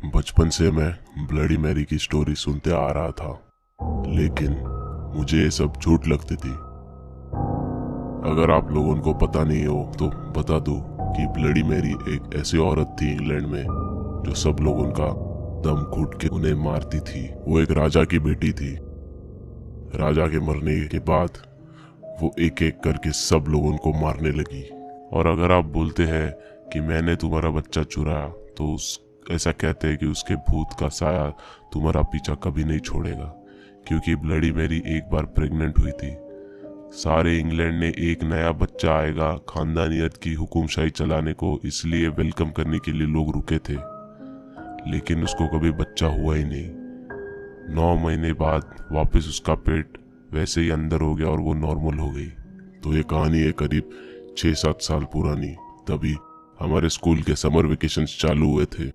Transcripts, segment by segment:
बचपन से मैं ब्लडी मैरी की स्टोरी सुनते आ रहा था, लेकिन मुझे ये सब झूठ लगती थी। अगर आप लोगों को पता नहीं हो तो बता दूं कि ब्लडी मैरी एक ऐसी औरत थी इंग्लैंड में जो सब लोगों का दम घुट के उन्हें मारती थी। वो एक राजा की बेटी थी। राजा के मरने के बाद वो एक एक करके सब लोगों को मारने लगी। और अगर आप बोलते हैं कि मैंने तुम्हारा बच्चा चुराया तो ऐसा कहते हैं कि उसके भूत का साया तुम्हारा पीछा कभी नहीं छोड़ेगा, क्योंकि ब्लडी मैरी एक बार प्रेग्नेंट हुई थी। सारे इंग्लैंड ने एक नया बच्चा आएगा खानदानियत की हुकुमशाही चलाने को इसलिए वेलकम करने के लिए लोग रुके थे, लेकिन उसको कभी बच्चा हुआ ही नहीं। 9 महीने बाद वापस उसका पेट वैसे ही अंदर हो गया और वो नॉर्मल हो गई। तो ये कहानी है करीब 6-7 साल पुरानी। तभी हमारे स्कूल के समर वेकेशंस चालू हुए थे।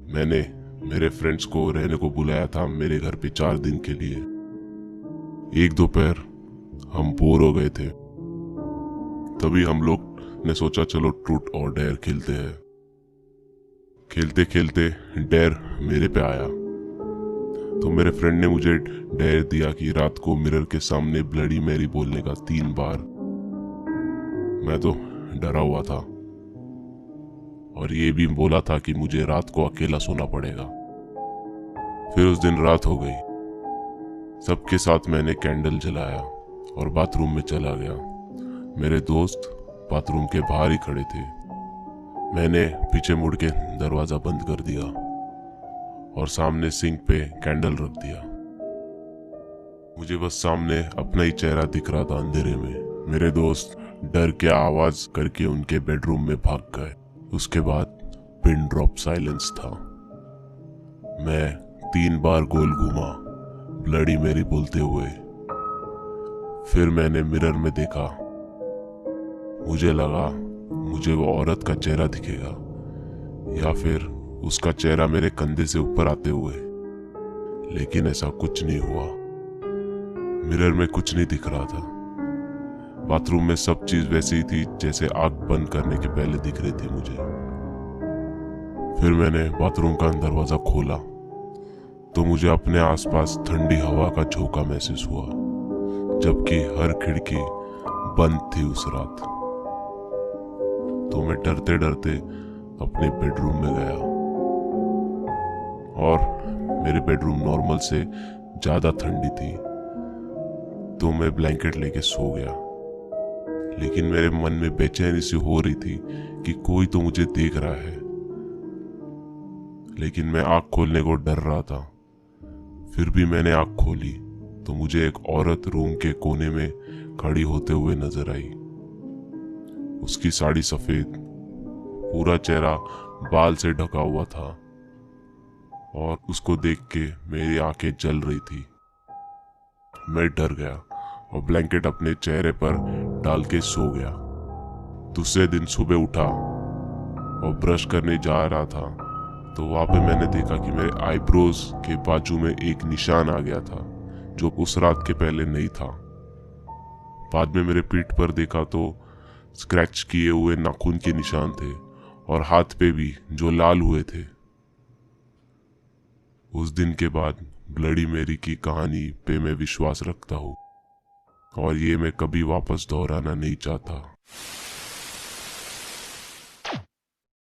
मैंने मेरे फ्रेंड्स को रहने को बुलाया था मेरे घर पे 4 दिन के लिए। एक दोपहर हम बोर हो गए थे, तभी हम लोग ने सोचा चलो ट्रूथ और डेयर खेलते हैं। खेलते खेलते डेयर मेरे पे आया, तो मेरे फ्रेंड ने मुझे डेयर दिया कि रात को मिरर के सामने ब्लडी मैरी बोलने का 3 बार। मैं तो डरा हुआ था और ये भी बोला था कि मुझे रात को अकेला सोना पड़ेगा। फिर उस दिन रात हो गई। सबके साथ मैंने कैंडल जलाया और बाथरूम में चला गया। मेरे दोस्त बाथरूम के बाहर ही खड़े थे। मैंने पीछे मुड़ के दरवाजा बंद कर दिया और सामने सिंक पे कैंडल रख दिया। मुझे बस सामने अपना ही चेहरा दिख रहा था अंधेरे में। मेरे दोस्त डर के आवाज करके उनके बेडरूम में भाग गए। उसके बाद पिन ड्रॉप साइलेंस था। मैं 3 बार गोल घूमा ब्लडी मैरी बोलते हुए। फिर मैंने मिरर में देखा। मुझे लगा मुझे वो औरत का चेहरा दिखेगा या फिर उसका चेहरा मेरे कंधे से ऊपर आते हुए, लेकिन ऐसा कुछ नहीं हुआ। मिरर में कुछ नहीं दिख रहा था। बाथरूम में सब चीज वैसी ही थी जैसे आग बंद करने के पहले दिख रही थी मुझे। फिर मैंने बाथरूम का दरवाजा खोला तो मुझे अपने आसपास ठंडी हवा का झोंका महसूस हुआ, जबकि हर खिड़की बंद थी उस रात। तो मैं डरते डरते अपने बेडरूम में गया और मेरे बेडरूम नॉर्मल से ज्यादा ठंडी थी, तो मैं ब्लैंकेट लेके सो गया। लेकिन मेरे मन में बेचैनी सी हो रही थी कि कोई तो मुझे देख रहा है, लेकिन मैं आंख खोलने को डर रहा था। फिर भी मैंने आंख खोली तो मुझे एक औरत रूम के कोने में खड़ी होते हुए नजर आई। उसकी साड़ी सफेद, पूरा चेहरा बाल से ढका हुआ था और उसको देख के मेरी आंखें जल रही थी। मैं डर गया और ब्लैंकेट अपने चेहरे पर डाल के सो गया। दूसरे दिन सुबह उठा और ब्रश करने जा रहा था तो वहां पे मैंने देखा कि मेरे आईब्रोज के बाजू में एक निशान आ गया था जो उस रात के पहले नहीं था। बाद में मेरे पीठ पर देखा तो स्क्रैच किए हुए नाखून के निशान थे और हाथ पे भी जो लाल हुए थे। उस दिन के बाद ब्लडी मैरी की कहानी पे मैं विश्वास रखता हूँ और ये मैं कभी वापस दोहराना नहीं चाहता।